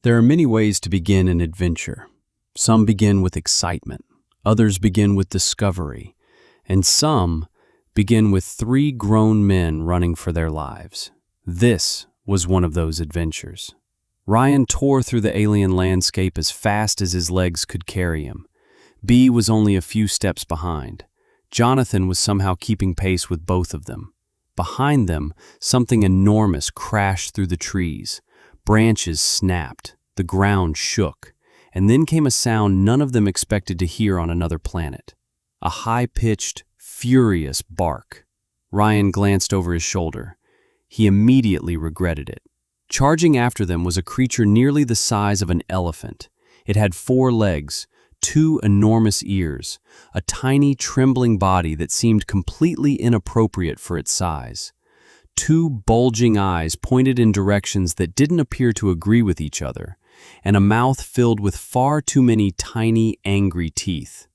There are many ways to begin an adventure. Some begin with excitement, others begin with discovery, and some begin with three grown men running for their lives. This was one of those adventures. Ryan tore through the alien landscape as fast as his legs could carry him. B was only a few steps behind. Jonathan was somehow keeping pace with both of them. Behind them, something enormous crashed through the trees. Branches snapped, the ground shook, and then came a sound none of them expected to hear on another planet. A high-pitched, furious bark. Ryan glanced over his shoulder. He immediately regretted it. Charging after them was a creature nearly the size of an elephant. It had 4 legs, 2 enormous ears, a tiny, trembling body that seemed completely inappropriate for its size. 2 bulging eyes pointed in directions that didn't appear to agree with each other, and a mouth filled with far too many tiny, angry teeth.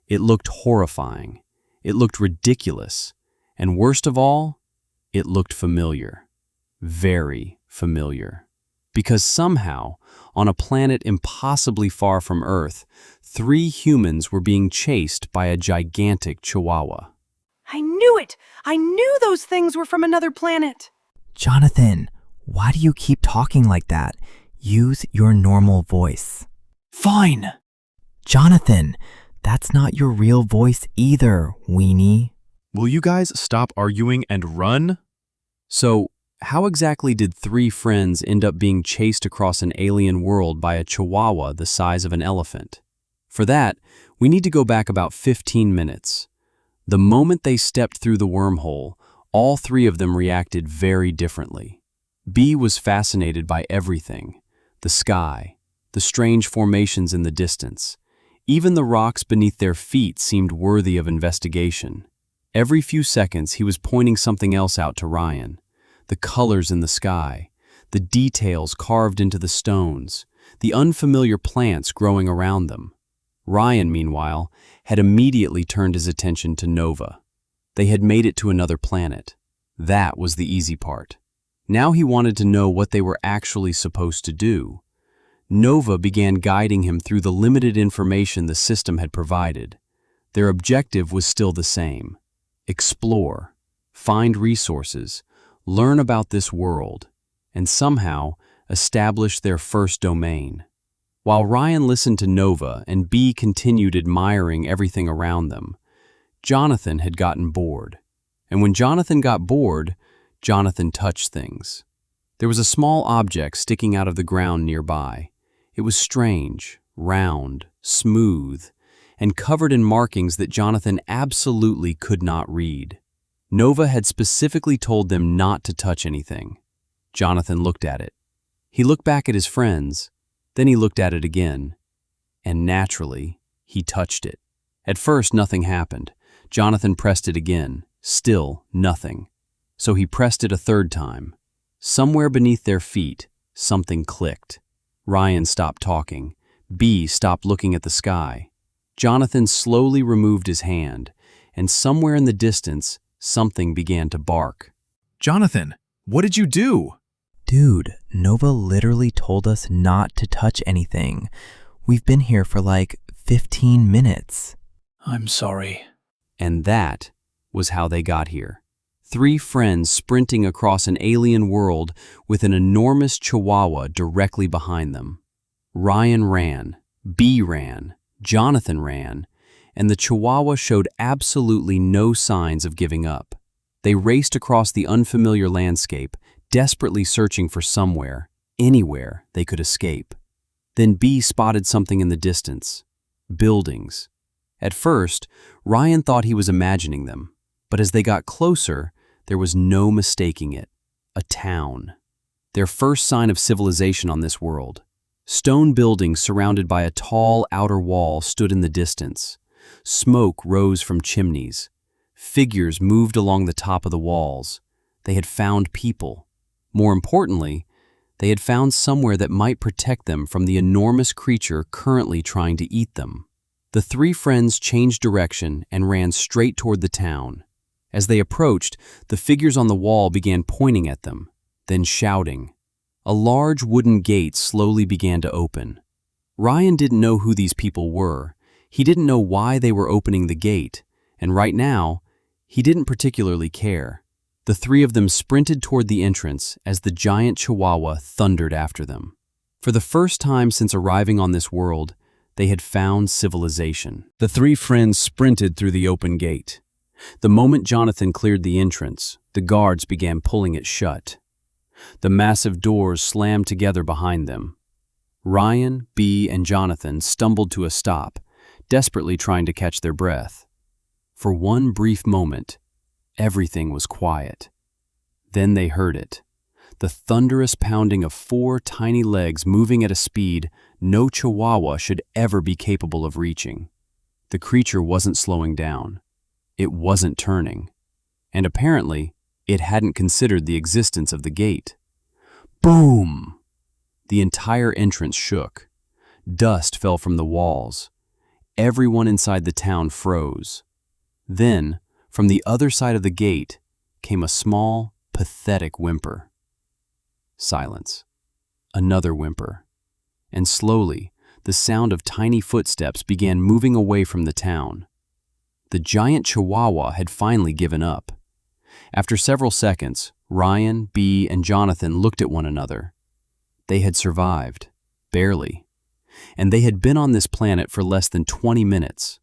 It looked horrifying. It looked ridiculous. And worst of all, it looked familiar. Very familiar. Because somehow, on a planet impossibly far from Earth, 3 humans were being chased by a gigantic Chihuahua. I knew it! I knew those things were from another planet! Jonathan, why do you keep talking like that? Use your normal voice. Fine! Jonathan, that's not your real voice either, weenie. Will you guys stop arguing and run? So, how exactly did 3 friends end up being chased across an alien world by a Chihuahua the size of an elephant? For that, we need to go back about 15 minutes. The moment they stepped through the wormhole, all 3 of them reacted very differently. B was fascinated by everything: the sky, the strange formations in the distance. Even the rocks beneath their feet seemed worthy of investigation. Every few seconds, he was pointing something else out to Ryan. The colors in the sky, the details carved into the stones, the unfamiliar plants growing around them. Ryan, meanwhile, had immediately turned his attention to Nova. They had made it to another planet. That was the easy part. Now he wanted to know what they were actually supposed to do. Nova began guiding him through the limited information the system had provided. Their objective was still the same: explore, find resources, learn about this world, and somehow establish their first domain. While Ryan listened to Nova and B continued admiring everything around them, Jonathan had gotten bored. And when Jonathan got bored, Jonathan touched things. There was a small object sticking out of the ground nearby. It was strange, round, smooth, and covered in markings that Jonathan absolutely could not read. Nova had specifically told them not to touch anything. Jonathan looked at it. He looked back at his friends, then he looked at it again, and naturally, he touched it. At first, nothing happened. Jonathan pressed it again. Still nothing. So he pressed it a third time. Somewhere beneath their feet, something clicked. Ryan stopped talking. B stopped looking at the sky. Jonathan slowly removed his hand, and somewhere in the distance, something began to bark. Jonathan, what did you do? Dude, Nova literally told us not to touch anything. We've been here for like 15 minutes. I'm sorry. And that was how they got here. 3 friends sprinting across an alien world with an enormous Chihuahua directly behind them. Ryan ran, B ran, Jonathan ran, and the Chihuahua showed absolutely no signs of giving up. They raced across the unfamiliar landscape, desperately searching for somewhere, anywhere they could escape. Then B spotted something in the distance. Buildings. At first, Ryan thought he was imagining them, but as they got closer, there was no mistaking it. A town. Their first sign of civilization on this world. Stone buildings surrounded by a tall outer wall stood in the distance. Smoke rose from chimneys. Figures moved along the top of the walls. They had found people. More importantly, they had found somewhere that might protect them from the enormous creature currently trying to eat them. The 3 friends changed direction and ran straight toward the town. As they approached, the figures on the wall began pointing at them, then shouting. A large wooden gate slowly began to open. Ryan didn't know who these people were. He didn't know why they were opening the gate, and right now, he didn't particularly care. The three of them sprinted toward the entrance as the giant Chihuahua thundered after them. For the first time since arriving on this world, they had found civilization. The three friends sprinted through the open gate. The moment Jonathan cleared the entrance, the guards began pulling it shut. The massive doors slammed together behind them. Ryan, Bee, and Jonathan stumbled to a stop, desperately trying to catch their breath. For one brief moment, everything was quiet. Then they heard it, the thunderous pounding of four tiny legs moving at a speed no Chihuahua should ever be capable of reaching. The creature wasn't slowing down. It wasn't turning. And apparently, it hadn't considered the existence of the gate. Boom! The entire entrance shook. Dust fell from the walls. Everyone inside the town froze. Then, from the other side of the gate, came a small, pathetic whimper. Silence. Another whimper. And slowly, the sound of tiny footsteps began moving away from the town. The giant Chihuahua had finally given up. After several seconds, Ryan, Bee, and Jonathan looked at one another. They had survived, barely, and they had been on this planet for less than 20 minutes.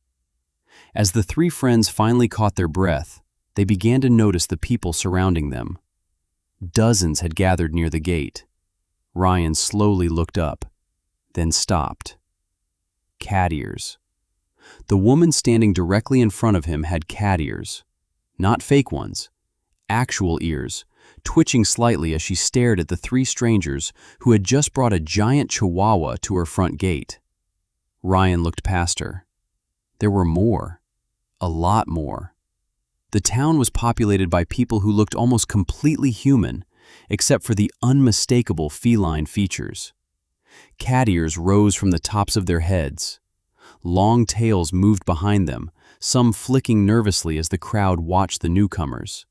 As the three friends finally caught their breath, they began to notice the people surrounding them. Dozens had gathered near the gate. Ryan slowly looked up, then stopped. Cat ears. The woman standing directly in front of him had cat ears. Not fake ones, actual ears, twitching slightly as she stared at the three strangers who had just brought a giant Chihuahua to her front gate. Ryan looked past her. There were more. A lot more. The town was populated by people who looked almost completely human, except for the unmistakable feline features. Cat ears rose from the tops of their heads. Long tails moved behind them, some flicking nervously as the crowd watched the newcomers.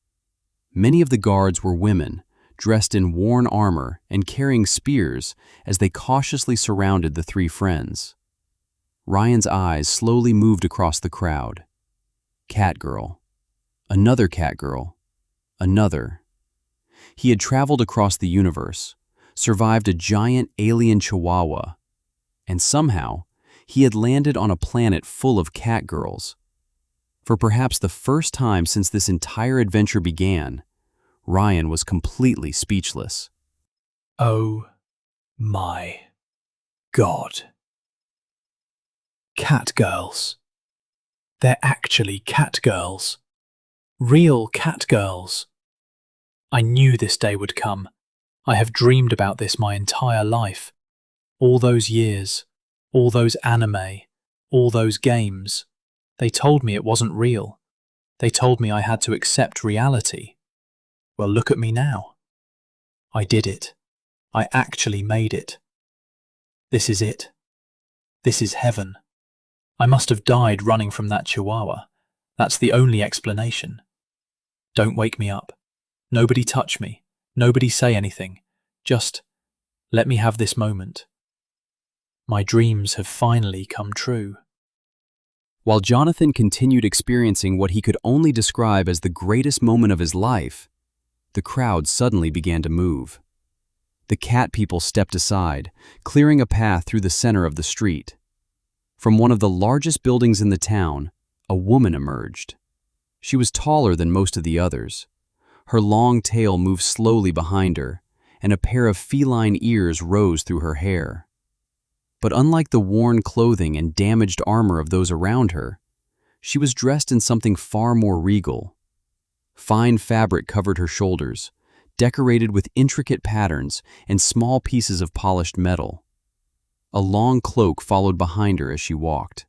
Many of the guards were women, dressed in worn armor and carrying spears as they cautiously surrounded the three friends. Ryan's eyes slowly moved across the crowd. Cat girl. Another cat girl. Another. He had traveled across the universe, survived a giant alien Chihuahua, and somehow he had landed on a planet full of cat girls. For perhaps the first time since this entire adventure began, Ryan was completely speechless. Oh my God. Cat girls. They're actually cat girls. Real cat girls. I knew this day would come. I have dreamed about this my entire life. All those years, all those anime, all those games. They told me it wasn't real. They told me I had to accept reality. Well, look at me now. I did it. I actually made it. This is it. This is heaven. I must have died running from that Chihuahua. That's the only explanation. Don't wake me up. Nobody touch me. Nobody say anything. Just let me have this moment. My dreams have finally come true. While Jonathan continued experiencing what he could only describe as the greatest moment of his life, the crowd suddenly began to move. The cat people stepped aside, clearing a path through the center of the street. From one of the largest buildings in the town, a woman emerged. She was taller than most of the others. Her long tail moved slowly behind her, and a pair of feline ears rose through her hair. But unlike the worn clothing and damaged armor of those around her, she was dressed in something far more regal. Fine fabric covered her shoulders, decorated with intricate patterns and small pieces of polished metal. A long cloak followed behind her as she walked.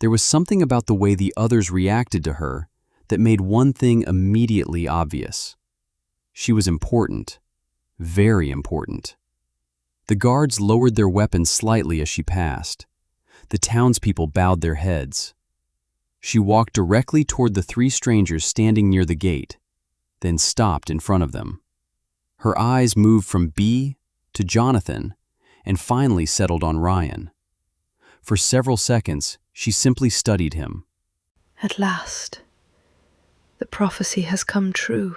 There was something about the way the others reacted to her that made one thing immediately obvious. She was important, very important. The guards lowered their weapons slightly as she passed. The townspeople bowed their heads. She walked directly toward the three strangers standing near the gate, then stopped in front of them. Her eyes moved from Bee to Jonathan, and finally settled on Ryan. For several seconds, she simply studied him. At last, the prophecy has come true.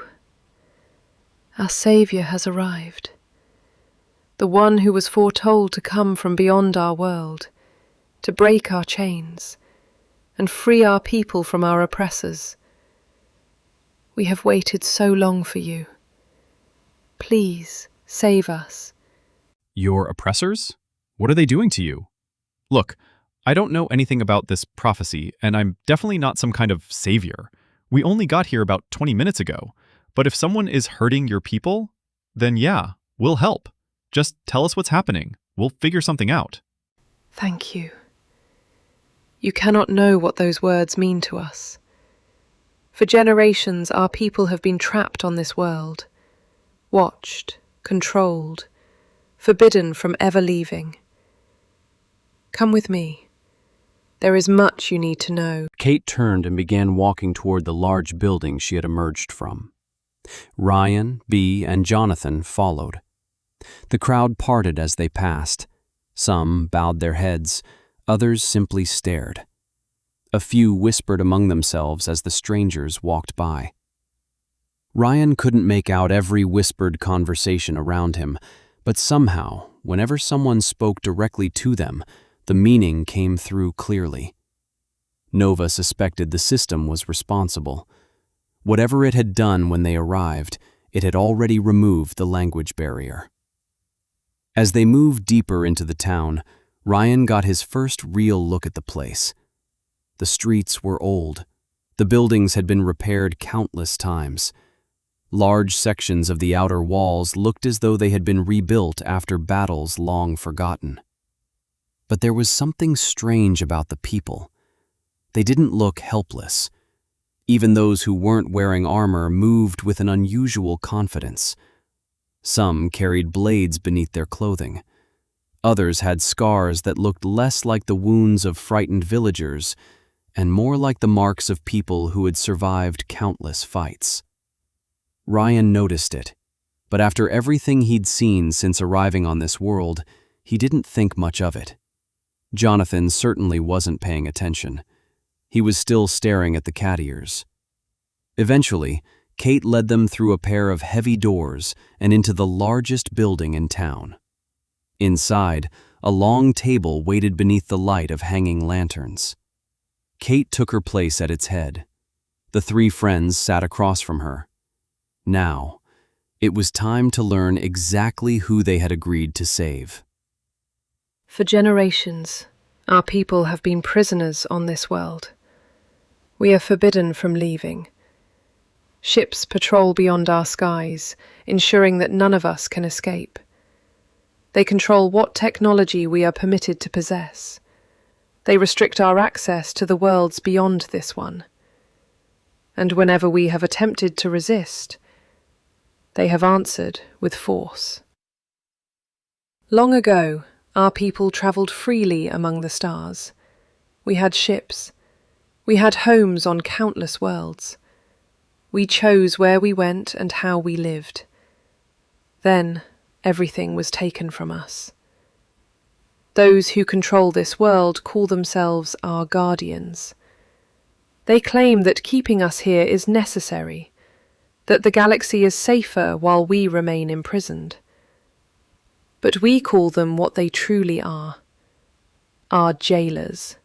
Our Saviour has arrived. The one who was foretold to come from beyond our world, to break our chains, and free our people from our oppressors. We have waited so long for you. Please, save us. Your oppressors? What are they doing to you? Look, I don't know anything about this prophecy, and I'm definitely not some kind of savior. We only got here about 20 minutes ago. But if someone is hurting your people, then yeah, we'll help. Just tell us what's happening. We'll figure something out. Thank you. You cannot know what those words mean to us. For generations, our people have been trapped on this world, watched, controlled, forbidden from ever leaving. Come with me. There is much you need to know. Kate turned and began walking toward the large building she had emerged from. Ryan, Bee, and Jonathan followed. The crowd parted as they passed. Some bowed their heads, others simply stared. A few whispered among themselves as the strangers walked by. Ryan couldn't make out every whispered conversation around him, but somehow, whenever someone spoke directly to them, the meaning came through clearly. Nova suspected the system was responsible. Whatever it had done when they arrived, it had already removed the language barrier. As they moved deeper into the town, Ryan got his first real look at the place. The streets were old. The buildings had been repaired countless times. Large sections of the outer walls looked as though they had been rebuilt after battles long forgotten. But there was something strange about the people. They didn't look helpless. Even those who weren't wearing armor moved with an unusual confidence. Some carried blades beneath their clothing. Others had scars that looked less like the wounds of frightened villagers and more like the marks of people who had survived countless fights. Ryan noticed it, but after everything he'd seen since arriving on this world, he didn't think much of it. Jonathan certainly wasn't paying attention. He was still staring at the cat ears. Eventually, Kate led them through a pair of heavy doors and into the largest building in town. Inside, a long table waited beneath the light of hanging lanterns. Kate took her place at its head. The three friends sat across from her. Now, it was time to learn exactly who they had agreed to save. For generations, our people have been prisoners on this world. We are forbidden from leaving. Ships patrol beyond our skies, ensuring that none of us can escape. They control what technology we are permitted to possess. They restrict our access to the worlds beyond this one. And whenever we have attempted to resist, they have answered with force. Long ago, our people travelled freely among the stars. We had ships. We had homes on countless worlds. We chose where we went and how we lived. Then, everything was taken from us. Those who control this world call themselves our guardians. They claim that keeping us here is necessary, that the galaxy is safer while we remain imprisoned. But we call them what they truly are, our jailers.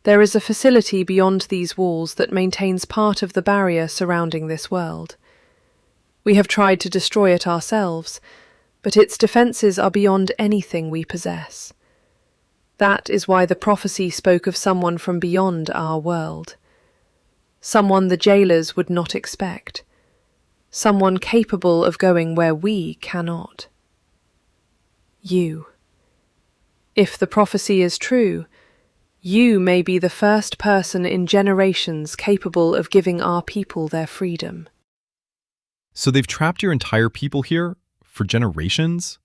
There is a facility beyond these walls that maintains part of the barrier surrounding this world. We have tried to destroy it ourselves, but its defences are beyond anything we possess. That is why the prophecy spoke of someone from beyond our world. Someone the jailers would not expect. Someone capable of going where we cannot. You. If the prophecy is true, you may be the first person in generations capable of giving our people their freedom. So they've trapped your entire people here for generations?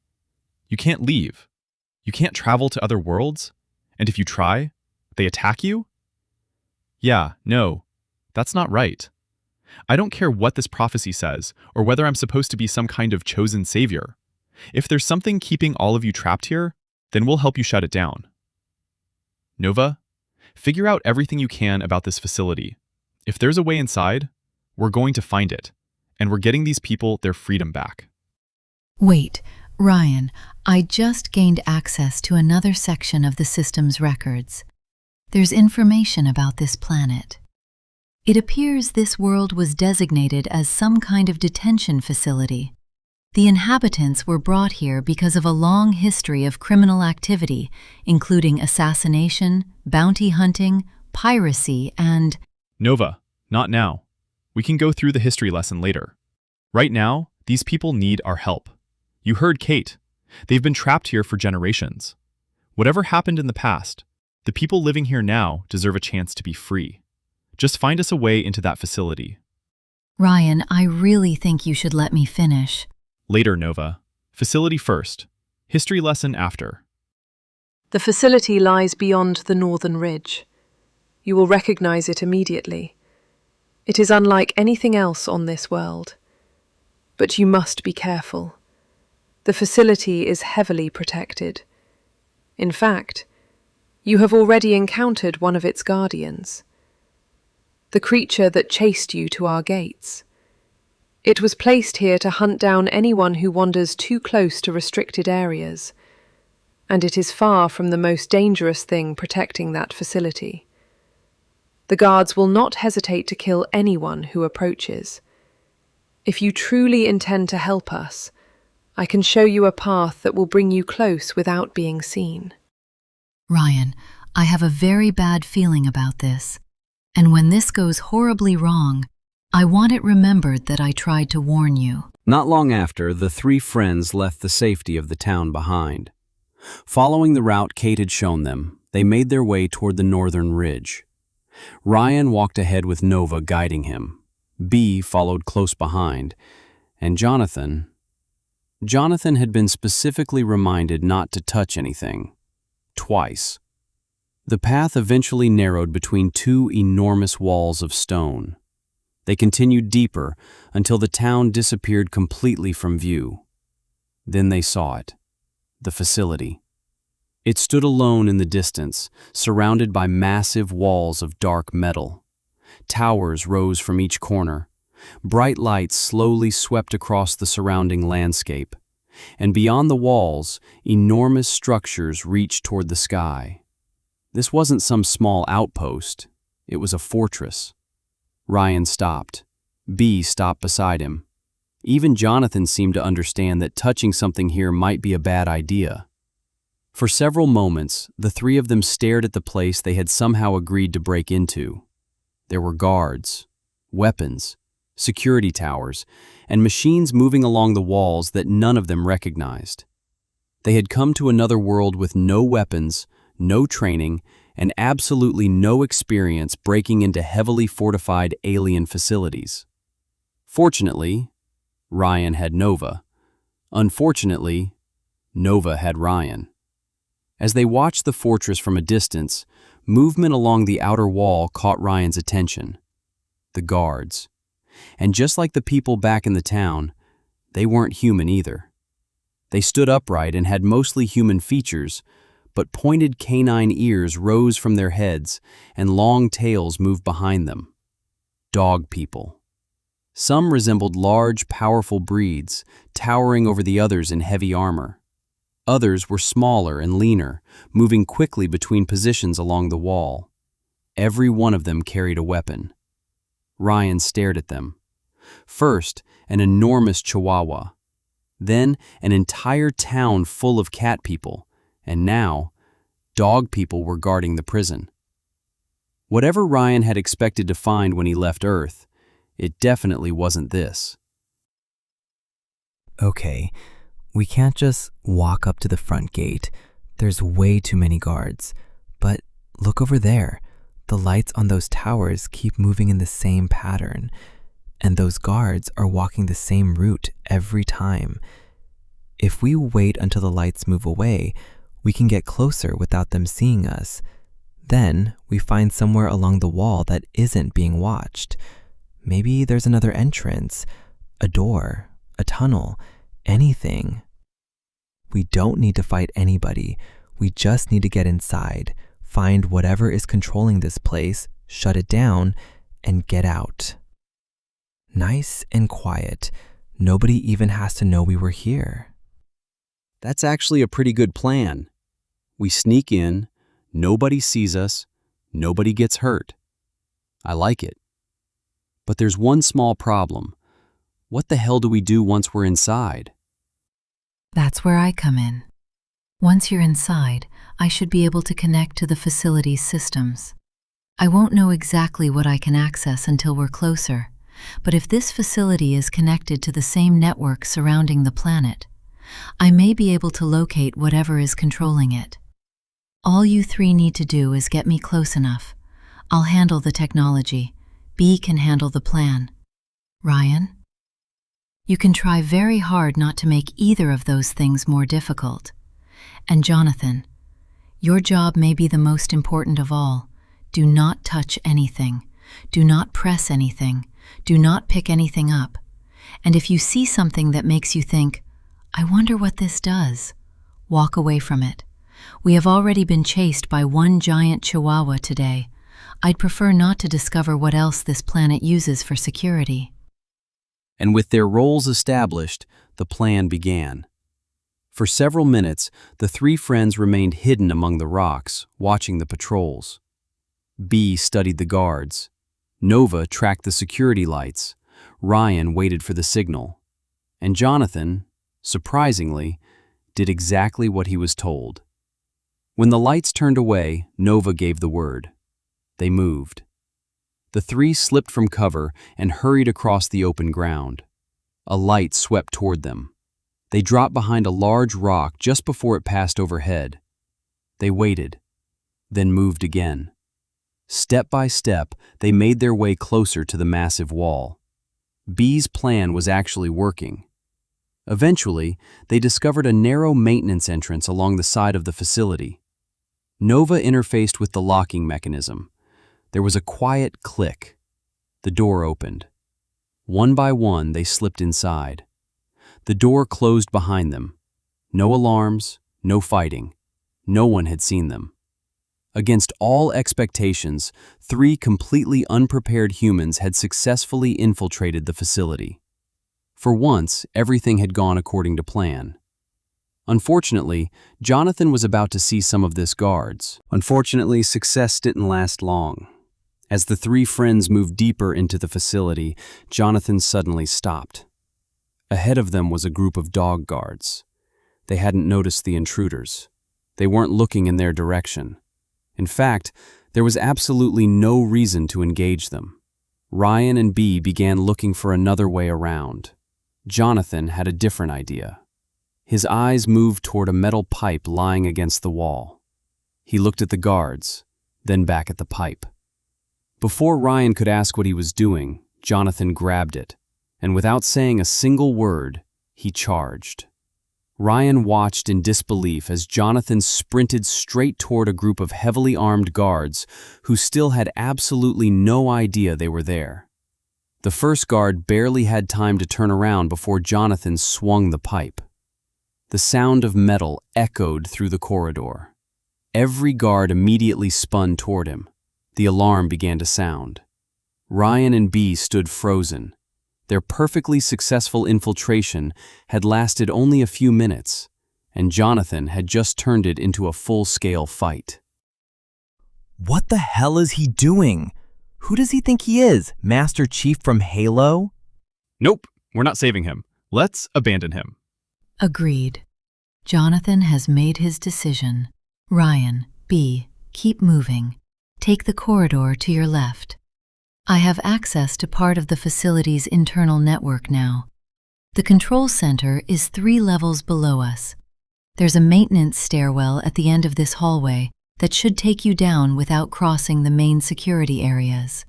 You can't leave. You can't travel to other worlds? And if you try, they attack you? Yeah, no, that's not right. I don't care what this prophecy says, or whether I'm supposed to be some kind of chosen savior. If there's something keeping all of you trapped here, then we'll help you shut it down. Nova, figure out everything you can about this facility. If there's a way inside, we're going to find it, and we're getting these people their freedom back. Wait, Ryan, I just gained access to another section of the system's records. There's information about this planet. It appears this world was designated as some kind of detention facility. The inhabitants were brought here because of a long history of criminal activity, including assassination, bounty hunting, piracy, and… Nova, not now. We can go through the history lesson later. Right now, these people need our help. You heard Kate. They've been trapped here for generations. Whatever happened in the past, the people living here now deserve a chance to be free. Just find us a way into that facility. Ryan, I really think you should let me finish. Later, Nova. Facility first. History lesson after. The facility lies beyond the northern ridge. You will recognize it immediately. It is unlike anything else on this world. But you must be careful. The facility is heavily protected. In fact, you have already encountered one of its guardians. The creature that chased you to our gates. It was placed here to hunt down anyone who wanders too close to restricted areas, and it is far from the most dangerous thing protecting that facility. The guards will not hesitate to kill anyone who approaches. If you truly intend to help us, I can show you a path that will bring you close without being seen. Ryan, I have a very bad feeling about this. And when this goes horribly wrong, I want it remembered that I tried to warn you. Not long after, the three friends left the safety of the town behind. Following the route Kate had shown them, they made their way toward the northern ridge. Ryan walked ahead with Nova guiding him. B followed close behind, and Jonathan had been specifically reminded not to touch anything. Twice. The path eventually narrowed between two enormous walls of stone. They continued deeper until the town disappeared completely from view. Then they saw it, the facility. It stood alone in the distance, surrounded by massive walls of dark metal. Towers rose from each corner. Bright lights slowly swept across the surrounding landscape, and beyond the walls, enormous structures reached toward the sky. This wasn't some small outpost. It was a fortress. Ryan stopped. B stopped beside him. Even Jonathan seemed to understand that touching something here might be a bad idea. For several moments, the three of them stared at the place they had somehow agreed to break into. There were guards, weapons, security towers, and machines moving along the walls that none of them recognized. They had come to another world with no weapons, no training, and absolutely no experience breaking into heavily fortified alien facilities. Fortunately, Ryan had Nova. Unfortunately, Nova had Ryan. As they watched the fortress from a distance, movement along the outer wall caught Ryan's attention. The guards. And just like the people back in the town, they weren't human either. They stood upright and had mostly human features, but pointed canine ears rose from their heads and long tails moved behind them. Dog people. Some resembled large, powerful breeds, towering over the others in heavy armor. Others were smaller and leaner, moving quickly between positions along the wall. Every one of them carried a weapon. Ryan stared at them. First, an enormous Chihuahua. Then, an entire town full of cat people. And now, dog people were guarding the prison. Whatever Ryan had expected to find when he left Earth, it definitely wasn't this. Okay, we can't just walk up to the front gate. There's way too many guards. But look over there. The lights on those towers keep moving in the same pattern. And those guards are walking the same route every time. If we wait until the lights move away, we can get closer without them seeing us. Then we find somewhere along the wall that isn't being watched. Maybe there's another entrance, a door, a tunnel, anything. We don't need to fight anybody. We just need to get inside, find whatever is controlling this place, shut it down, and get out. Nice and quiet. Nobody even has to know we were here. That's actually a pretty good plan. We sneak in, nobody sees us, nobody gets hurt. I like it. But there's one small problem. What the hell do we do once we're inside? That's where I come in. Once you're inside, I should be able to connect to the facility's systems. I won't know exactly what I can access until we're closer, but if this facility is connected to the same network surrounding the planet, I may be able to locate whatever is controlling it. All you three need to do is get me close enough. I'll handle the technology. B can handle the plan. Ryan? You can try very hard not to make either of those things more difficult. And Jonathan, your job may be the most important of all. Do not touch anything. Do not press anything. Do not pick anything up. And if you see something that makes you think, I wonder what this does, walk away from it. We have already been chased by one giant Chihuahua today. I'd prefer not to discover what else this planet uses for security. And with their roles established, the plan began. For several minutes, the three friends remained hidden among the rocks, watching the patrols. B studied the guards. Nova tracked the security lights. Ryan waited for the signal. And Jonathan, surprisingly, did exactly what he was told. When the lights turned away, Nova gave the word. They moved. The three slipped from cover and hurried across the open ground. A light swept toward them. They dropped behind a large rock just before it passed overhead. They waited, then moved again. Step by step, they made their way closer to the massive wall. B's plan was actually working. Eventually, they discovered a narrow maintenance entrance along the side of the facility. Nova interfaced with the locking mechanism. There was a quiet click. The door opened. One by one, they slipped inside. The door closed behind them. No alarms, no fighting. No one had seen them. Against all expectations, three completely unprepared humans had successfully infiltrated the facility. For once, everything had gone according to plan. Unfortunately, Jonathan was about to see some of this guards. Unfortunately, success didn't last long. As the three friends moved deeper into the facility, Jonathan suddenly stopped. Ahead of them was a group of dog guards. They hadn't noticed the intruders. They weren't looking in their direction. In fact, there was absolutely no reason to engage them. Ryan and B began looking for another way around. Jonathan had a different idea. His eyes moved toward a metal pipe lying against the wall. He looked at the guards, then back at the pipe. Before Ryan could ask what he was doing, Jonathan grabbed it, and without saying a single word, he charged. Ryan watched in disbelief as Jonathan sprinted straight toward a group of heavily armed guards who still had absolutely no idea they were there. The first guard barely had time to turn around before Jonathan swung the pipe. The sound of metal echoed through the corridor. Every guard immediately spun toward him. The alarm began to sound. Ryan and B stood frozen. Their perfectly successful infiltration had lasted only a few minutes, and Jonathan had just turned it into a full-scale fight. What the hell is he doing? Who does he think he is? Master Chief from Halo? Nope, we're not saving him. Let's abandon him. Agreed. Jonathan has made his decision. Ryan, B, keep moving. Take the corridor to your left. I have access to part of the facility's internal network now. The control center is 3 levels below us. There's a maintenance stairwell at the end of this hallway that should take you down without crossing the main security areas.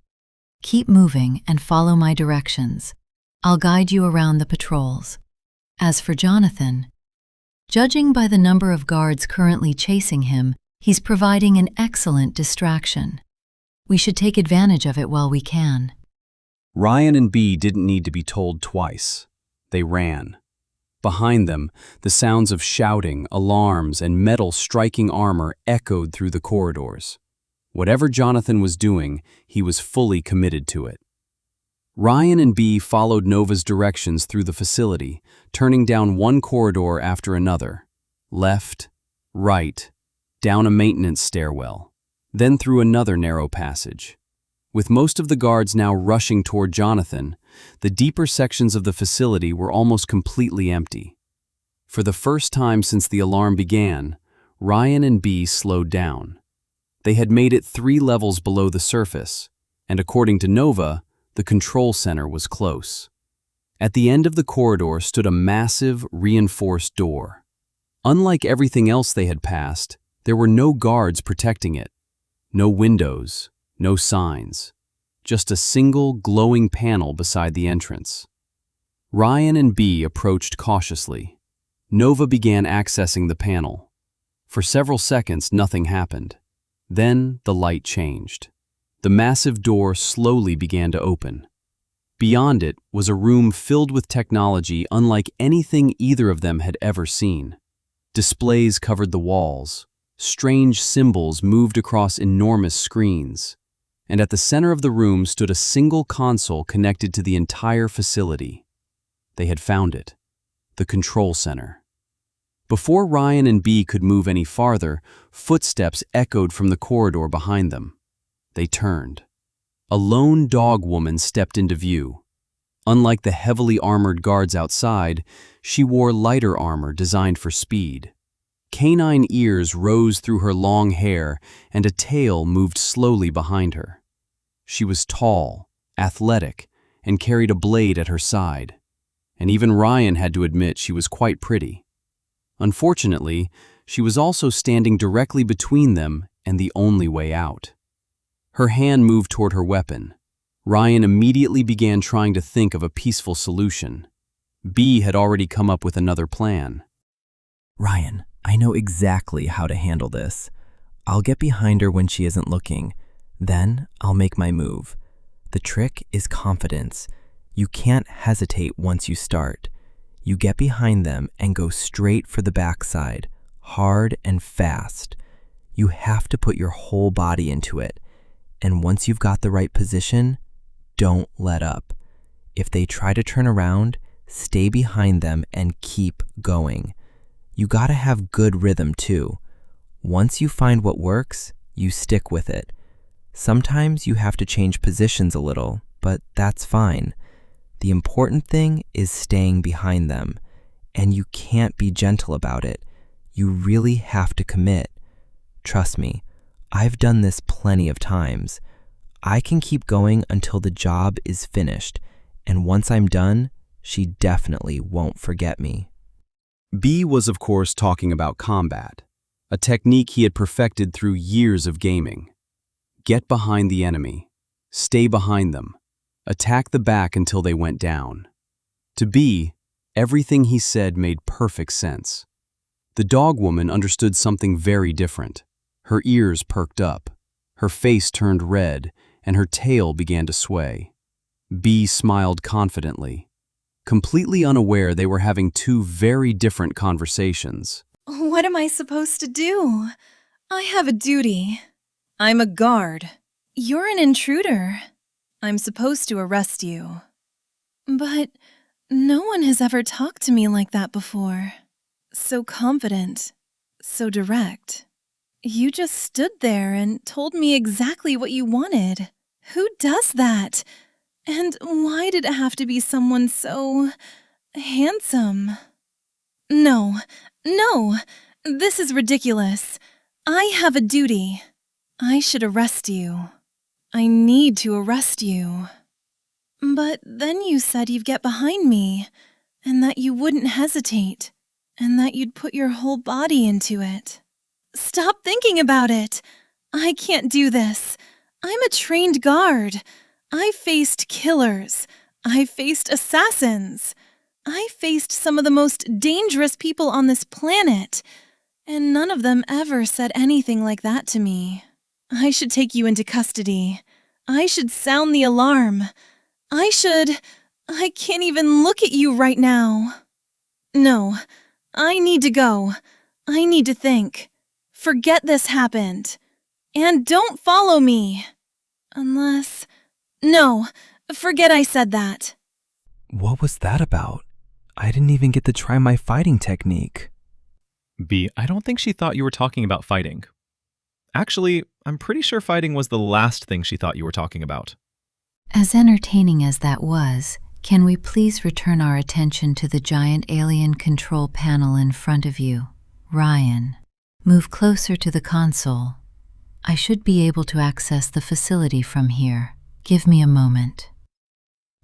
Keep moving and follow my directions. I'll guide you around the patrols. As for Jonathan, judging by the number of guards currently chasing him, he's providing an excellent distraction. We should take advantage of it while we can. Ryan and B didn't need to be told twice. They ran. Behind them, the sounds of shouting, alarms, and metal striking armor echoed through the corridors. Whatever Jonathan was doing, he was fully committed to it. Ryan and Bee followed Nova's directions through the facility, turning down one corridor after another. Left, right, down a maintenance stairwell, then through another narrow passage. With most of the guards now rushing toward Jonathan, the deeper sections of the facility were almost completely empty. For the first time since the alarm began, Ryan and Bee slowed down. They had made it 3 levels below the surface, and according to Nova, the control center was close. At the end of the corridor stood a massive, reinforced door. Unlike everything else they had passed, there were no guards protecting it. No windows, no signs. Just a single, glowing panel beside the entrance. Ryan and Bee approached cautiously. Nova began accessing the panel. For several seconds, nothing happened. Then the light changed. The massive door slowly began to open. Beyond it was a room filled with technology unlike anything either of them had ever seen. Displays covered the walls. Strange symbols moved across enormous screens. And at the center of the room stood a single console connected to the entire facility. They had found it. The control center. Before Ryan and Bee could move any farther, footsteps echoed from the corridor behind them. They turned. A lone dog woman stepped into view. Unlike the heavily armored guards outside, she wore lighter armor designed for speed. Canine ears rose through her long hair, and a tail moved slowly behind her. She was tall, athletic, and carried a blade at her side. And even Ryan had to admit she was quite pretty. Unfortunately, she was also standing directly between them and the only way out. Her hand moved toward her weapon. Ryan immediately began trying to think of a peaceful solution. Bee had already come up with another plan. Ryan, I know exactly how to handle this. I'll get behind her when she isn't looking. Then I'll make my move. The trick is confidence. You can't hesitate once you start. You get behind them and go straight for the backside, hard and fast. You have to put your whole body into it. And once you've got the right position, don't let up. If they try to turn around, stay behind them and keep going. You gotta have good rhythm too. Once you find what works, you stick with it. Sometimes you have to change positions a little, but that's fine. The important thing is staying behind them, and you can't be gentle about it. You really have to commit. Trust me, I've done this plenty of times. I can keep going until the job is finished, and once I'm done, she definitely won't forget me. Bee was, of course, talking about combat, a technique he had perfected through years of gaming. Get behind the enemy. Stay behind them. Attack the back until they went down. To Bee, everything he said made perfect sense. The dog woman understood something very different. Her ears perked up, her face turned red, and her tail began to sway. Bee smiled confidently, completely unaware they were having 2 very different conversations. What am I supposed to do? I have a duty. I'm a guard. You're an intruder. I'm supposed to arrest you. But no one has ever talked to me like that before. So confident, so direct. You just stood there and told me exactly what you wanted. Who does that? And why did it have to be someone so handsome? No, this is ridiculous. I have a duty. I should arrest you. I need to arrest you. But then you said you'd get behind me, and that you wouldn't hesitate, and that you'd put your whole body into it. Stop thinking about it. I can't do this. I'm a trained guard. I faced killers. I faced assassins. I faced some of the most dangerous people on this planet, and none of them ever said anything like that to me. I should take you into custody. I should sound the alarm. I can't even look at you right now. No, I need to go. I need to think. Forget this happened. And don't follow me. Unless... No, forget I said that. What was that about? I didn't even get to try my fighting technique. B, I don't think she thought you were talking about fighting. Actually, I'm pretty sure fighting was the last thing she thought you were talking about. As entertaining as that was, can we please return our attention to the giant alien control panel in front of you? Ryan, move closer to the console. I should be able to access the facility from here. Give me a moment.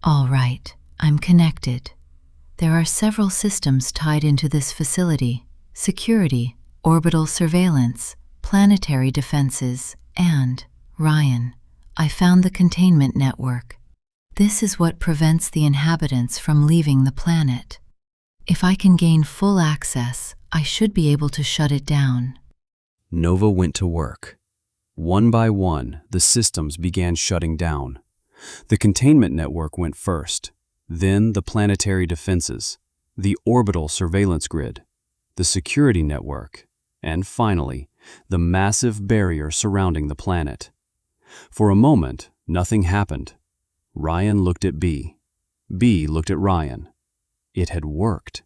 All right, I'm connected. There are several systems tied into this facility: security, orbital surveillance, planetary defenses, and, Ryan, I found the containment network. This is what prevents the inhabitants from leaving the planet. If I can gain full access, I should be able to shut it down. Nova went to work. One by one, the systems began shutting down. The containment network went first, then the planetary defenses, the orbital surveillance grid, the security network, and finally, the massive barrier surrounding the planet. For a moment, nothing happened. Ryan looked at B. B looked at Ryan. It had worked.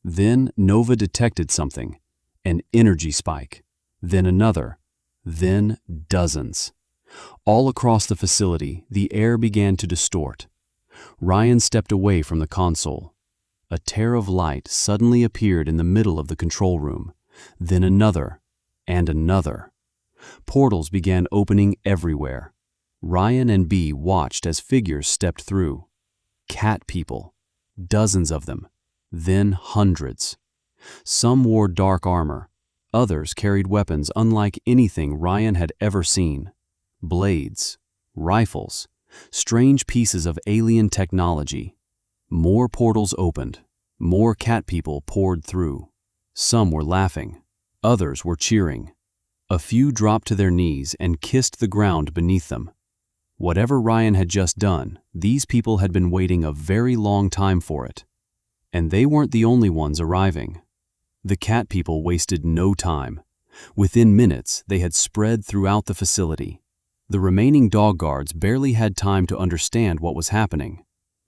Then Nova detected something, an energy spike, then another, then dozens. All across the facility, the air began to distort. Ryan stepped away from the console. A tear of light suddenly appeared in the middle of the control room, then another, and another. Portals began opening everywhere. Ryan and B watched as figures stepped through. Cat people, dozens of them, then hundreds. Some wore dark armor. Others carried weapons unlike anything Ryan had ever seen. Blades, rifles, strange pieces of alien technology. More portals opened. More cat people poured through. Some were laughing. Others were cheering. A few dropped to their knees and kissed the ground beneath them. Whatever Ryan had just done, these people had been waiting a very long time for it. And they weren't the only ones arriving. The cat people wasted no time. Within minutes, they had spread throughout the facility. The remaining dog guards barely had time to understand what was happening.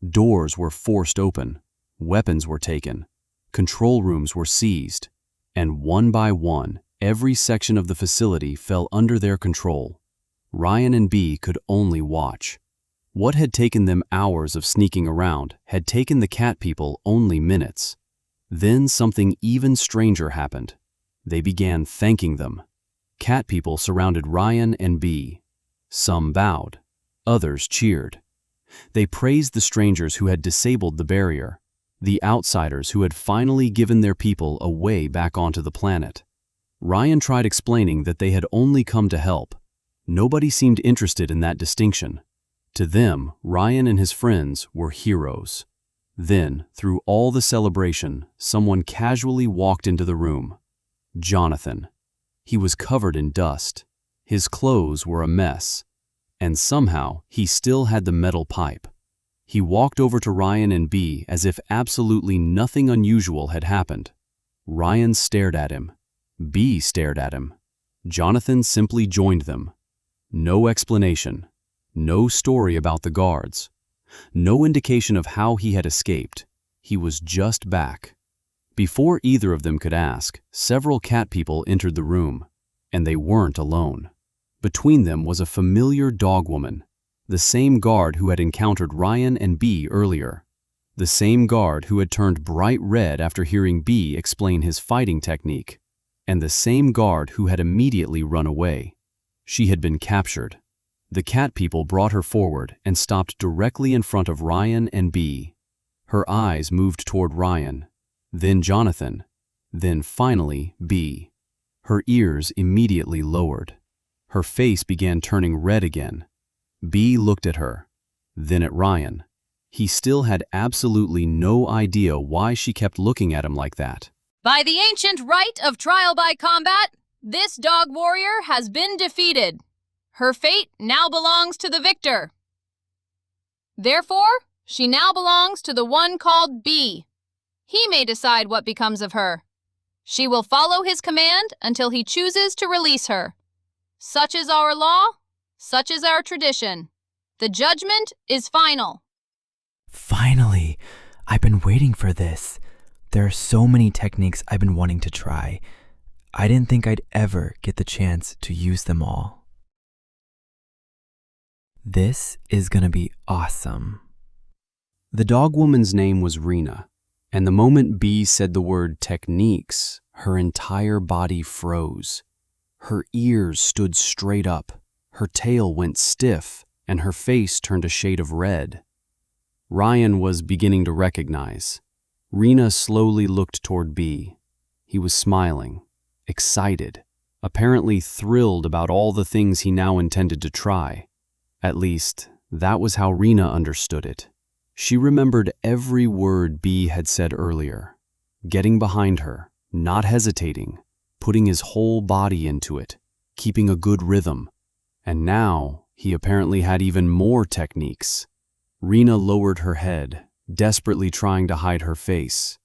Doors were forced open. Weapons were taken. Control rooms were seized. And one by one, every section of the facility fell under their control. Ryan and B could only watch. What had taken them hours of sneaking around had taken the cat people only minutes. Then something even stranger happened. They began thanking them. Cat people surrounded Ryan and B. Some bowed. Others cheered. They praised the strangers who had disabled the barrier, the outsiders who had finally given their people a way back onto the planet. Ryan tried explaining that they had only come to help. Nobody seemed interested in that distinction. To them, Ryan and his friends were heroes. Then, through all the celebration, someone casually walked into the room. Jonathan. He was covered in dust. His clothes were a mess. And somehow, he still had the metal pipe. He walked over to Ryan and B as if absolutely nothing unusual had happened. Ryan stared at him. B stared at him. Jonathan simply joined them. No explanation. No story about the guards. No indication of how he had escaped. He was just back. Before either of them could ask, several cat people entered the room. And they weren't alone. Between them was a familiar dog woman, the same guard who had encountered Ryan and B earlier. The same guard who had turned bright red after hearing B explain his fighting technique. And the same guard who had immediately run away. She had been captured. The cat people brought her forward and stopped directly in front of Ryan and B. Her eyes moved toward Ryan, then Jonathan, then finally B. Her ears immediately lowered. Her face began turning red again. B looked at her, then at Ryan. He still had absolutely no idea why she kept looking at him like that. By the ancient right of trial by combat, this dog warrior has been defeated. Her fate now belongs to the victor. Therefore, she now belongs to the one called B. He may decide what becomes of her. She will follow his command until he chooses to release her. Such is our law, such is our tradition. The judgment is final. Finally! I've been waiting for this. There are so many techniques I've been wanting to try. I didn't think I'd ever get the chance to use them all. This is gonna be awesome. The dog woman's name was Rina, and the moment Bee said the word techniques, her entire body froze. Her ears stood straight up, her tail went stiff, and her face turned a shade of red. Ryan was beginning to recognize. Rina slowly looked toward Bee. He was smiling, excited, apparently thrilled about all the things he now intended to try. At least, that was how Rina understood it. She remembered every word Bee had said earlier, getting behind her, not hesitating, putting his whole body into it, keeping a good rhythm. And now, he apparently had even more techniques. Rina lowered her head, desperately trying to hide her face.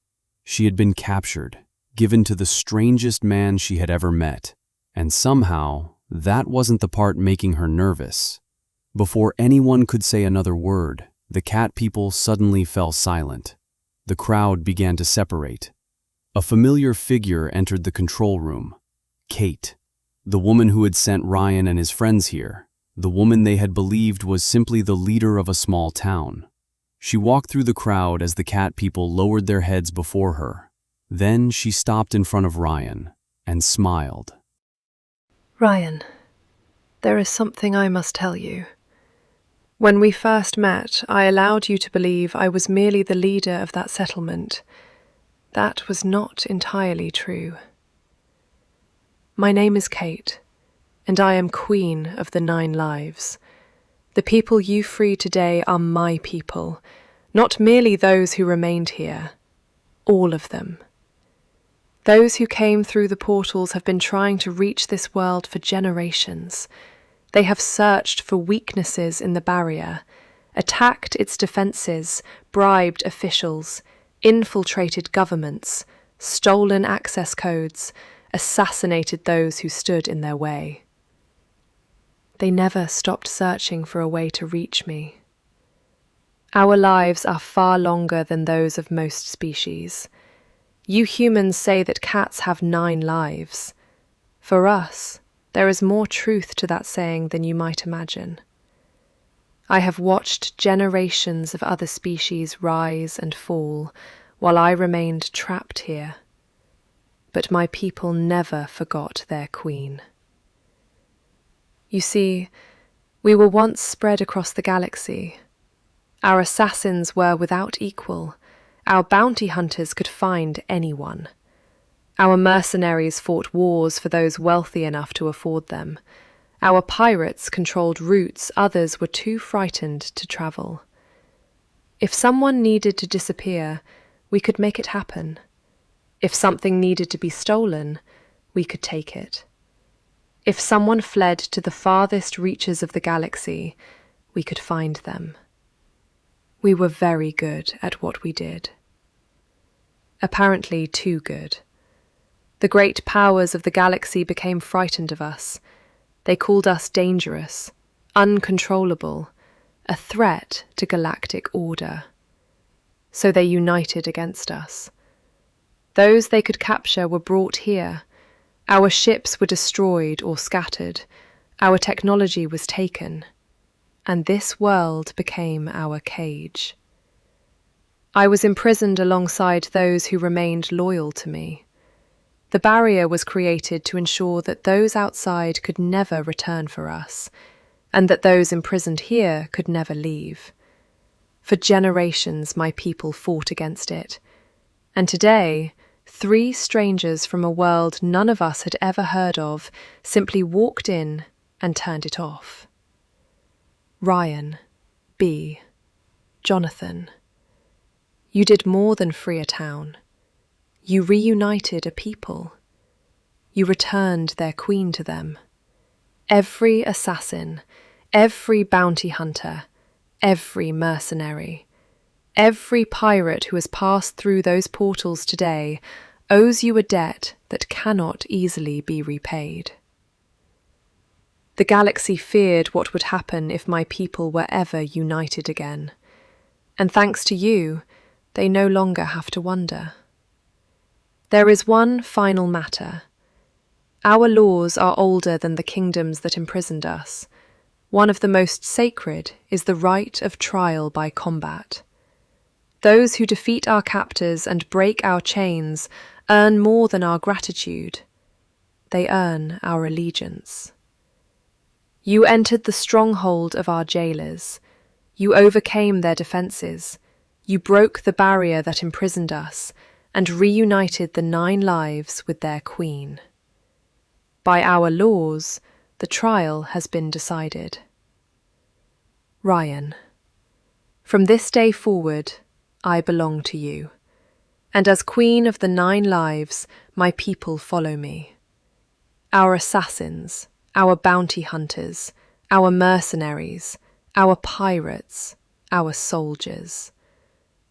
She had been captured, given to the strangest man she had ever met, and somehow, that wasn't the part making her nervous. Before anyone could say another word, the cat people suddenly fell silent. The crowd began to separate. A familiar figure entered the control room. Kate, the woman who had sent Ryan and his friends here, the woman they had believed was simply the leader of a small town. She walked through the crowd as the cat people lowered their heads before her. Then she stopped in front of Ryan and smiled. Ryan, there is something I must tell you. When we first met, I allowed you to believe I was merely the leader of that settlement. That was not entirely true. My name is Kate, and I am Queen of the 9 Lives. The people you free today are my people, not merely those who remained here. All of them. Those who came through the portals have been trying to reach this world for generations. They have searched for weaknesses in the barrier, attacked its defenses, bribed officials, infiltrated governments, stolen access codes, assassinated those who stood in their way. They never stopped searching for a way to reach me. Our lives are far longer than those of most species. You humans say that cats have 9 lives. For us, there is more truth to that saying than you might imagine. I have watched generations of other species rise and fall while I remained trapped here. But my people never forgot their queen. You see, we were once spread across the galaxy. Our assassins were without equal. Our bounty hunters could find anyone. Our mercenaries fought wars for those wealthy enough to afford them. Our pirates controlled routes others were too frightened to travel. If someone needed to disappear, we could make it happen. If something needed to be stolen, we could take it. If someone fled to the farthest reaches of the galaxy, we could find them. We were very good at what we did. Apparently too good. The great powers of the galaxy became frightened of us. They called us dangerous, uncontrollable, a threat to galactic order. So they united against us. Those they could capture were brought here. Our ships were destroyed or scattered. Our technology was taken. And this world became our cage. I was imprisoned alongside those who remained loyal to me. The barrier was created to ensure that those outside could never return for us, and that those imprisoned here could never leave. For generations my people fought against it, and today 3 strangers from a world none of us had ever heard of simply walked in and turned it off. Ryan, Bee, Jonathan, you did more than free a town. You reunited a people. You returned their queen to them. Every assassin, every bounty hunter, every mercenary, Every pirate who has passed through those portals today owes you a debt that cannot easily be repaid. The galaxy feared what would happen if my people were ever united again, and thanks to you, they no longer have to wonder. There is one final matter. Our laws are older than the kingdoms that imprisoned us. One of the most sacred is the right of trial by combat. Those who defeat our captors and break our chains earn more than our gratitude. They earn our allegiance. You entered the stronghold of our jailers. You overcame their defenses. You broke the barrier that imprisoned us and reunited the 9 lives with their queen. By our laws, the trial has been decided. Ryan, from this day forward, I belong to you, and as queen of the 9 lives, my people follow me. Our assassins, our bounty hunters, our mercenaries, our pirates, our soldiers,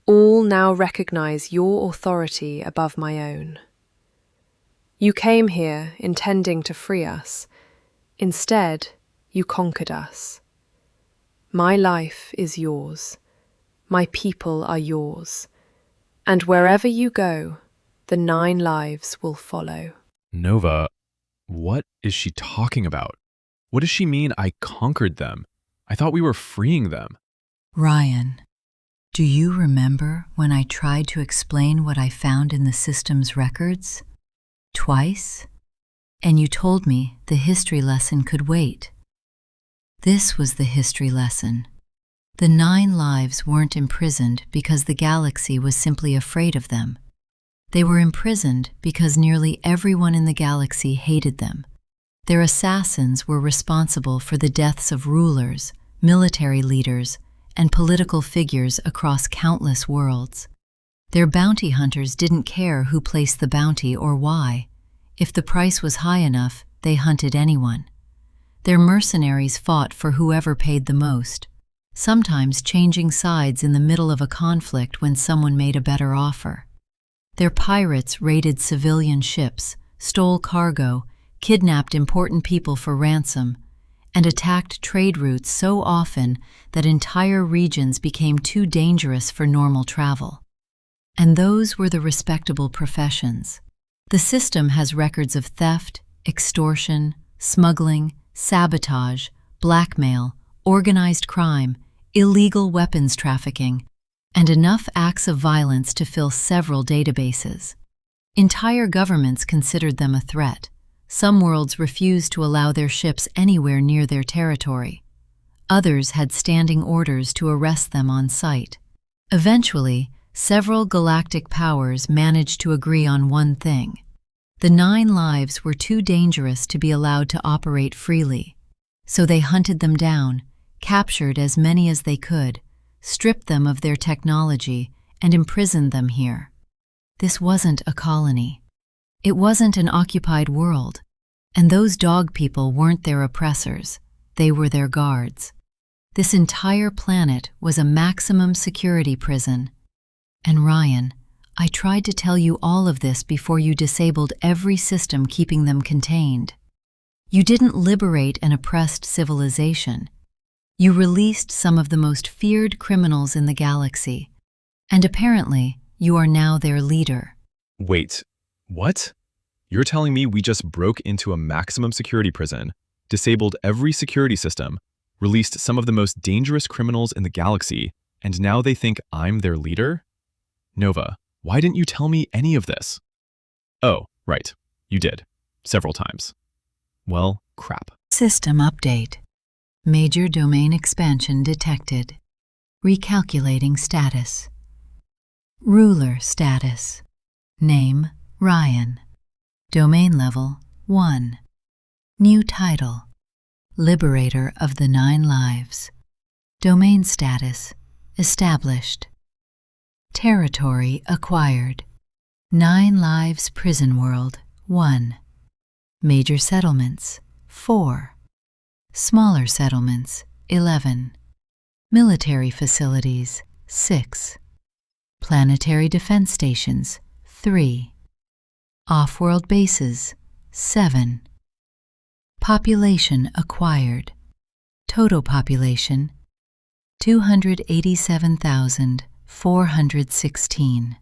all now recognize your authority above my own. You came here intending to free us. Instead, you conquered us. My life is yours. My people are yours. And wherever you go, the 9 lives will follow. Nova, what is she talking about? What does she mean I conquered them? I thought we were freeing them. Ryan, do you remember when I tried to explain what I found in the system's records? Twice? And you told me the history lesson could wait. This was the history lesson. The 9 lives weren't imprisoned because the galaxy was simply afraid of them. They were imprisoned because nearly everyone in the galaxy hated them. Their assassins were responsible for the deaths of rulers, military leaders, and political figures across countless worlds. Their bounty hunters didn't care who placed the bounty or why. If the price was high enough, they hunted anyone. Their mercenaries fought for whoever paid the most, sometimes changing sides in the middle of a conflict when someone made a better offer. Their pirates raided civilian ships, stole cargo, kidnapped important people for ransom, and attacked trade routes so often that entire regions became too dangerous for normal travel. And those were the respectable professions. The system has records of theft, extortion, smuggling, sabotage, blackmail, organized crime, illegal weapons trafficking, and enough acts of violence to fill several databases. Entire governments considered them a threat. Some worlds refused to allow their ships anywhere near their territory. Others had standing orders to arrest them on sight. Eventually, several galactic powers managed to agree on one thing. The 9 lives were too dangerous to be allowed to operate freely, so they hunted them down, captured as many as they could, stripped them of their technology, and imprisoned them here. This wasn't a colony. It wasn't an occupied world, and those dog people weren't their oppressors, they were their guards. This entire planet was a maximum security prison. And Ryan, I tried to tell you all of this before you disabled every system keeping them contained. You didn't liberate an oppressed civilization. You released some of the most feared criminals in the galaxy, and apparently you are now their leader. Wait, what? You're telling me we just broke into a maximum security prison, disabled every security system, released some of the most dangerous criminals in the galaxy, and now they think I'm their leader? Nova, why didn't you tell me any of this? Oh, right, you did. Several times. Well, crap. System update. Major domain expansion detected. Recalculating status. Ruler status. Name, Ryan. Domain level, 1. New title. Liberator of the 9 lives. Domain status, established. Territory acquired. 9 lives prison world, 1. Major settlements, 4. Smaller settlements, 11. Military facilities, 6. Planetary defense stations, 3. Off-world bases, 7. Population acquired. Total population, 287,416.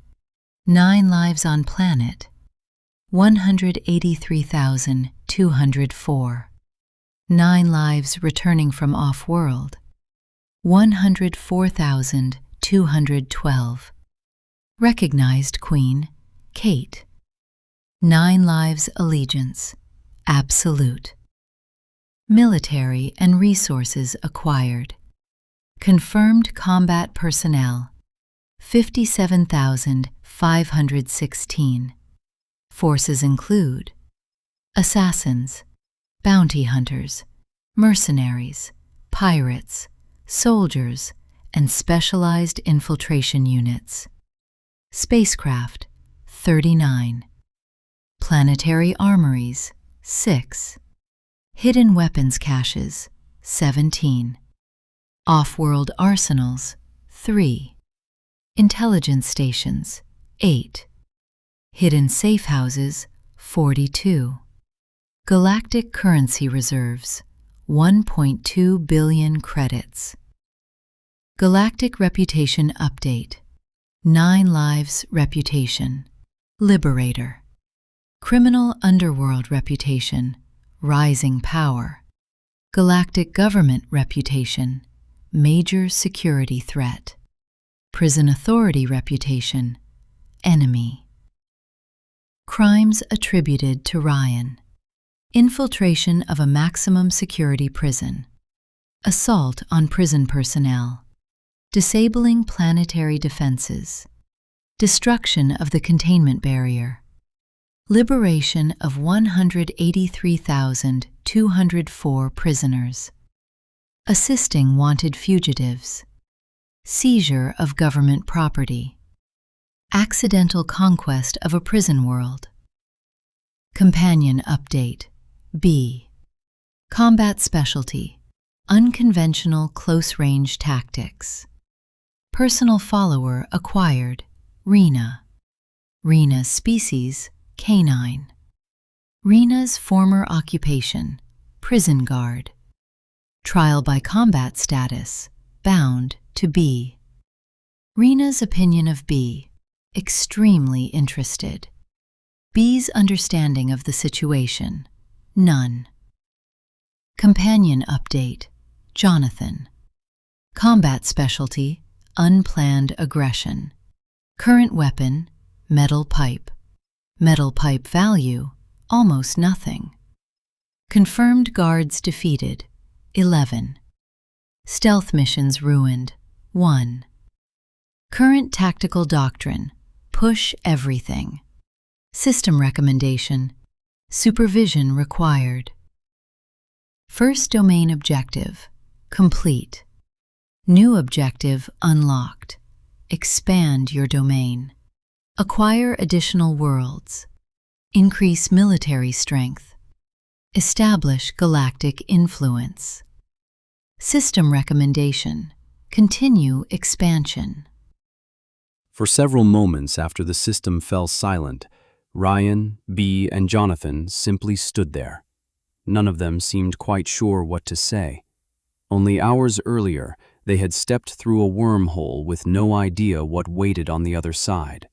9 lives on planet, 183,204. 9 lives returning from off-world, 104,212. Recognized Queen, Kate. 9 lives allegiance, absolute. Military and resources acquired. Confirmed combat personnel, 57,516. Forces include assassins, bounty hunters, mercenaries, pirates, soldiers, and specialized infiltration units. Spacecraft, 39. Planetary armories, 6. Hidden weapons caches, 17. Off-world arsenals, 3. Intelligence stations, 8. Hidden safe houses, 42. Galactic currency reserves, 1.2 billion credits. Galactic reputation update, 9 lives reputation, Liberator. Criminal underworld reputation, rising power. Galactic government reputation, major security threat. Prison authority reputation, enemy. Crimes attributed to Ryan. Infiltration of a maximum security prison. Assault on prison personnel. Disabling planetary defenses. Destruction of the containment barrier. Liberation of 183,204 prisoners. Assisting wanted fugitives. Seizure of government property. Accidental conquest of a prison world. Companion update, B. Combat specialty, unconventional close-range tactics. Personal follower acquired, Rina. Rina's species, canine. Rina's former occupation, prison guard. Trial by combat status, bound to B. Rina's opinion of B, extremely interested. B's understanding of the situation, none. Companion update, Jonathan. Combat specialty, unplanned aggression. Current weapon, metal pipe. Metal pipe value, almost nothing. Confirmed guards defeated, 11. Stealth missions ruined, 1. Current tactical doctrine, push everything. System recommendation, supervision required. First domain objective, complete. New objective unlocked, expand your domain. Acquire additional worlds. Increase military strength. Establish galactic influence. System recommendation, continue expansion. For several moments after the system fell silent, Ryan, B, and Jonathan simply stood there. None of them seemed quite sure what to say. Only hours earlier, they had stepped through a wormhole with no idea what waited on the other side.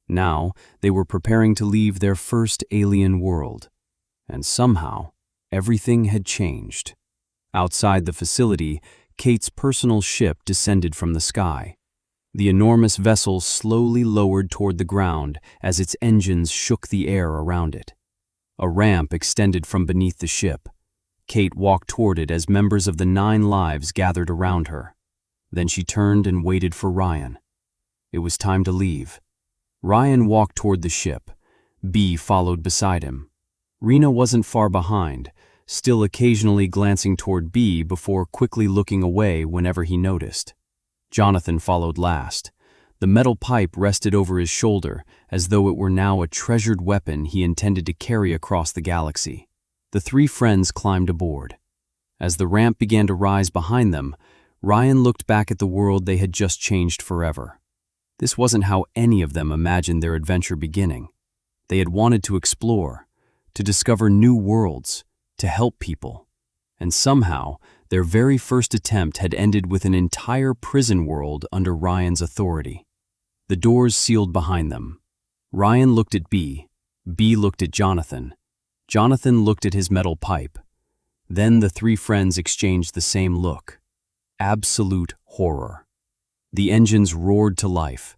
Now, they were preparing to leave their first alien world. And somehow, everything had changed. Outside the facility, Kate's personal ship descended from the sky. The enormous vessel slowly lowered toward the ground as its engines shook the air around it. A ramp extended from beneath the ship. Kate walked toward it as members of the 9 lives gathered around her. Then she turned and waited for Ryan. It was time to leave. Ryan walked toward the ship. B followed beside him. Rina wasn't far behind, still occasionally glancing toward B before quickly looking away whenever he noticed. Jonathan followed last. The metal pipe rested over his shoulder as though it were now a treasured weapon he intended to carry across the galaxy. The 3 friends climbed aboard. As the ramp began to rise behind them, Ryan looked back at the world they had just changed forever. This wasn't how any of them imagined their adventure beginning. They had wanted to explore, to discover new worlds, to help people. And somehow, their very first attempt had ended with an entire prison world under Ryan's authority. The doors sealed behind them. Ryan looked at B looked at Jonathan. Jonathan looked at his metal pipe. Then the three friends exchanged the same look. Absolute horror. The engines roared to life.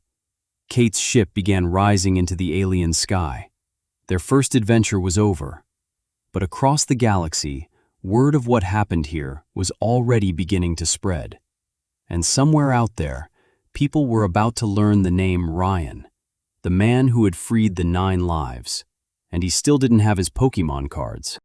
Kate's ship began rising into the alien sky. Their first adventure was over. But across the galaxy, word of what happened here was already beginning to spread. And somewhere out there, people were about to learn the name Ryan, the man who had freed the 9 lives. And he still didn't have his Pokémon cards.